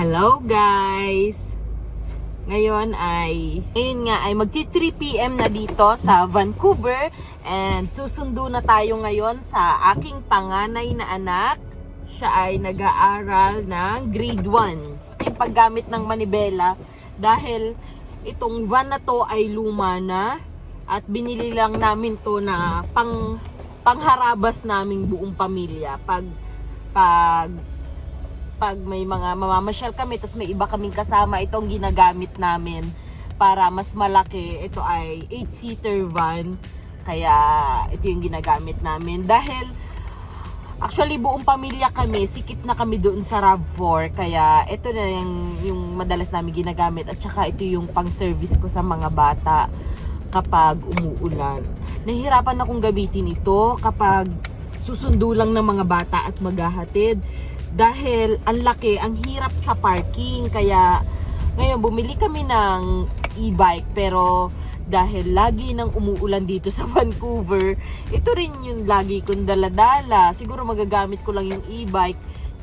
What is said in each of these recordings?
Hello guys! Ngayon ay magti 3 PM na dito sa Vancouver and susundo na tayo ngayon sa aking panganay na anak. Siya ay nag-aaral ng grade 1. Yung paggamit ng manibela dahil itong van na to ay luma na at binili lang namin to na pangharabas naming buong pamilya pag may mga mamamasyal kami tapos may iba kaming kasama, itong ginagamit namin para mas malaki. Ito ay 8-seater van, kaya ito yung ginagamit namin dahil actually buong pamilya kami, sikip na kami doon sa RAV4, kaya ito na yung madalas namin ginagamit at saka ito yung pang service ko sa mga bata kapag umuulan. Nahihirapan akong gamitin ito kapag susundo lang ng mga bata at maghahatid dahil ang laki, ang hirap sa parking. Kaya ngayon bumili kami ng e-bike, pero dahil lagi nang umuulan dito sa Vancouver, ito rin yung lagi kong daladala. Siguro magagamit ko lang yung e-bike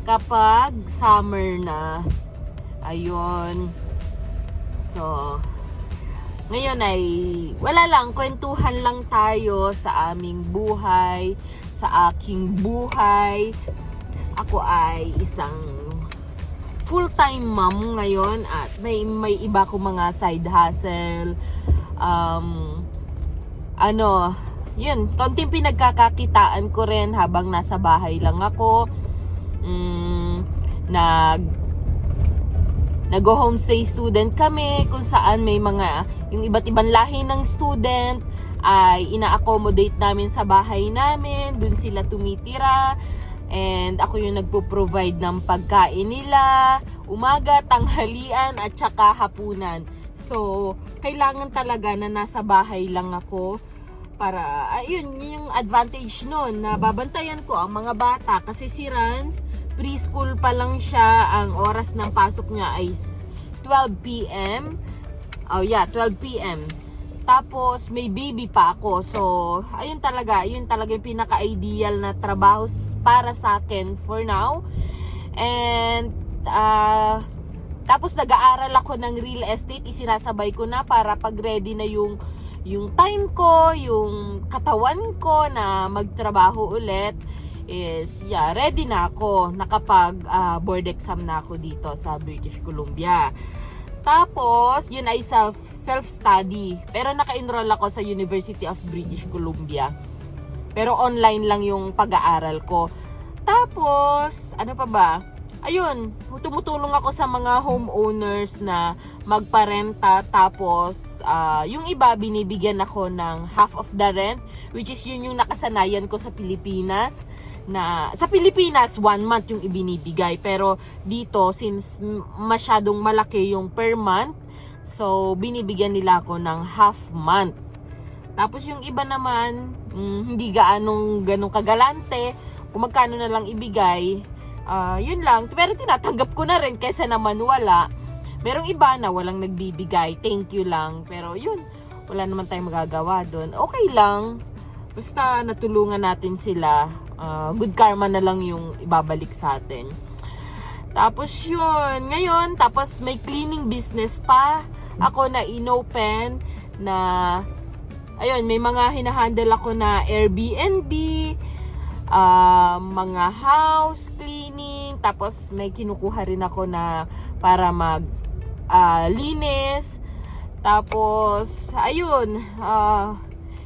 kapag summer na. Ayun. So ngayon ay wala lang, kwentuhan lang tayo sa aming buhay, sa aking buhay. Ako ay isang full-time mom ngayon at may iba ko mga side hustle. Yun, konting pinagkakakitaan ko rin habang nasa bahay lang ako. Nag-homestay student kami kung saan may mga yung iba't ibang lahi ng student ay ina-accommodate namin sa bahay namin, dun sila tumitira. And ako yung nagpo-provide ng pagkain nila, umaga, tanghalian, at saka hapunan. So, kailangan talaga na nasa bahay lang ako para, ayun, yung advantage nun, na babantayan ko ang mga bata. Kasi si Rans, preschool pa lang siya, ang oras ng pasok niya ay 12 PM. 12 PM. Tapos may baby pa ako. So, yun talaga yung pinaka-ideal na trabaho para sa akin for now. And tapos nag-aaral ako ng real estate, isinasabay ko na para pag ready na yung time ko, yung katawan ko na magtrabaho ulit is ready na ako. Nakapag board exam na ako dito sa British Columbia. Tapos, yun ay self-study. Pero naka-enroll ako sa University of British Columbia. Pero online lang yung pag-aaral ko. Tapos, ano pa ba? Ayun, tumutulong ako sa mga homeowners na magparenta. Tapos, yung iba, binibigyan ako ng half of the rent, which is yun yung nakasanayan ko sa Pilipinas. Na sa Pilipinas 1 month yung ibinibigay, pero dito since masyadong malaki yung per month, so binibigyan nila ako ng half month. Tapos yung iba naman hindi ganong kagalante, kung magkano na lang ibigay, yun lang, pero tinatanggap ko na rin kaysa naman wala. Merong iba na walang nagbibigay, thank you lang, pero yun, wala naman tayong magagawa doon, okay lang, basta natulungan natin sila. Good karma na lang yung ibabalik sa atin. Tapos yun, ngayon, tapos may cleaning business pa ako na inopen na, ayun, may mga hinahandle ako na Airbnb, mga house cleaning, tapos may kinukuha rin ako na para linis. Tapos, ayun,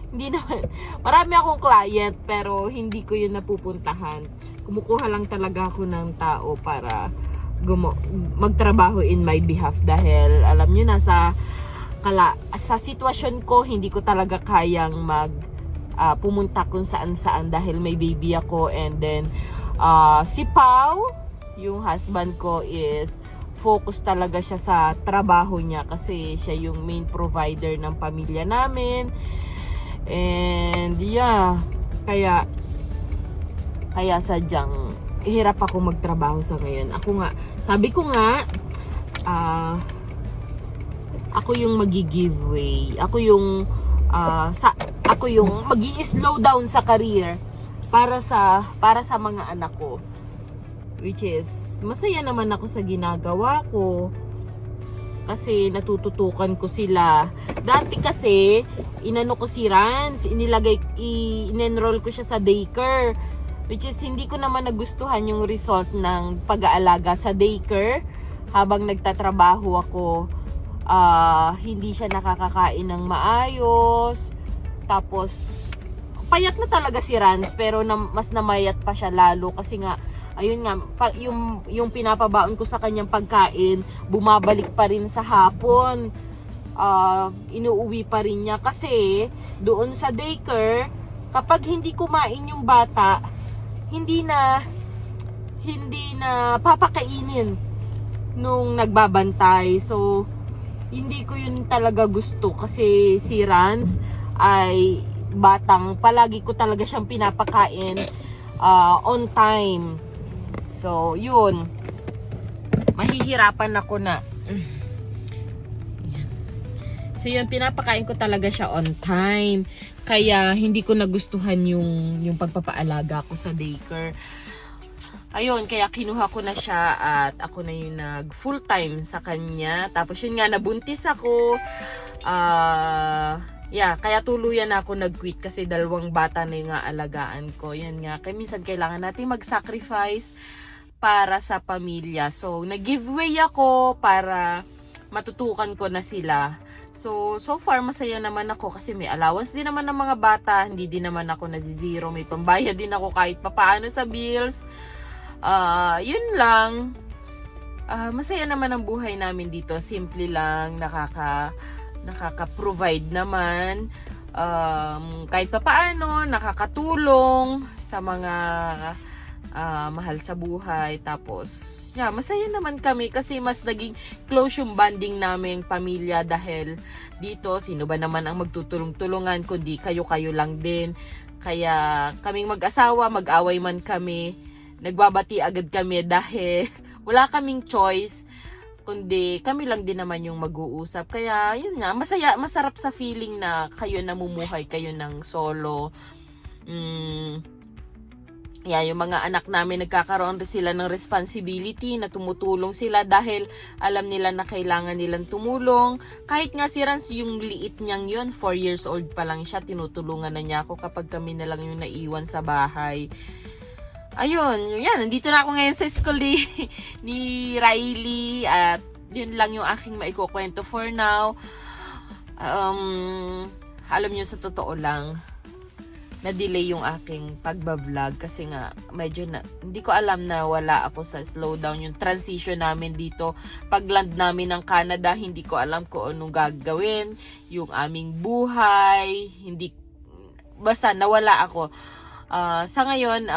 hindi naman, marami akong client pero hindi ko yun napupuntahan. Kumukuha lang talaga ako ng tao para magtrabaho in my behalf dahil alam nyo na sa sitwasyon ko, hindi ko talaga kayang pumunta kung saan dahil may baby ako. And then si Pau, yung husband ko, is focus talaga siya sa trabaho niya kasi siya yung main provider ng pamilya namin. And kaya sadyang hirap ako magtrabaho sa ngayon. Sabi ko nga, ako yung magi-giveaway. Ako yung magi-slow down sa career para sa mga anak ko, which is masaya naman ako sa ginagawa ko. Kasi natututukan ko sila. Dati kasi, inano ko si Rans, in-enroll ko siya sa daycare. Which is, hindi ko naman nagustuhan yung result ng pag-aalaga sa daycare. Habang nagtatrabaho ako, hindi siya nakakakain ng maayos. Tapos, payat na talaga si Rans, pero mas namayat pa siya lalo kasi nga, ayun nga, yung pinapabaon ko sa kanyang pagkain, bumabalik pa rin sa hapon. Inuuwi pa rin niya kasi doon sa daycare, kapag hindi kumain yung bata, hindi na papakainin nung nagbabantay. So, hindi ko yun talaga gusto kasi si Rans ay batang, palagi ko talaga siyang pinapakain on time. So, yun. Mahihirapan ako na. So, yun, pinapakain ko talaga siya on time. Kaya, hindi ko nagustuhan yung pagpapaalaga ko sa daycare. Ayun, kaya kinuha ko na siya at ako na yung nag full time sa kanya. Tapos, yun nga, nabuntis ako. Kaya tuluyan na ako nag-quit kasi 2 bata na yung aalagaan ko. Yan nga, kaya minsan kailangan natin mag-sacrifice para sa pamilya. So, nag-giveaway ako para matutukan ko na sila. So far, masaya naman ako kasi may allowance din naman ng mga bata. Hindi din naman ako nazi-zero. May pambayad din ako kahit papaano sa bills. Yun lang. Masaya naman ang buhay namin dito. Simple lang. Nakaka-provide naman. Kahit papaano, nakakatulong sa mga mahal sa buhay. Tapos, masaya naman kami kasi mas naging close yung bonding naming pamilya dahil dito, sino ba naman ang magtutulong-tulungan kundi kayo-kayo lang din. Kaya kaming mag-asawa, mag-away man kami, nagbabati agad kami dahil wala kaming choice kundi kami lang din naman yung mag-uusap. Kaya yun nga, masarap sa feeling na kayo namumuhay kayo ng solo. Yung mga anak namin nagkakaroon rin sila ng responsibility na tumutulong sila dahil alam nila na kailangan nilang tumulong. Kahit nga si Rans, yung liit niyang yun, 4 years old pa lang siya, tinutulungan na niya ako kapag kami na lang yung naiwan sa bahay. Ayun, nandito na ako ngayon sa school ni Riley at yun lang yung aking maikukwento for now. Alam niyo, sa totoo lang, na-delay yung aking pagbablog kasi nga medyo hindi ko alam na wala ako sa slowdown yung transition namin dito. Pag-land namin ng Canada, hindi ko alam kung anong gagawin, yung aming buhay, basta nawala ako. Sa ngayon,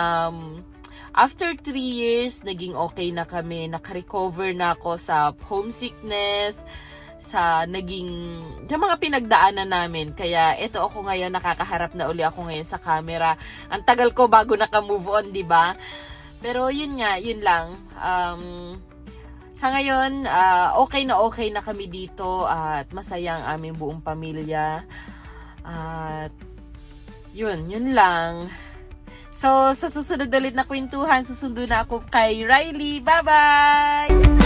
after 3 years, naging okay na kami, naka-recover na ako sa homesickness, sa mga pinagdaanan namin. Kaya ito ako ngayon, nakakaharap na uli ako ngayon sa camera. Ang tagal ko bago naka-move on, di ba? Pero yun nga, yun lang. Sa ngayon, okay na kami dito at masaya ang aming buong pamilya. At yun lang. So, sa susunod ulit na kwentuhan, susundo na ako kay Riley. Bye-bye!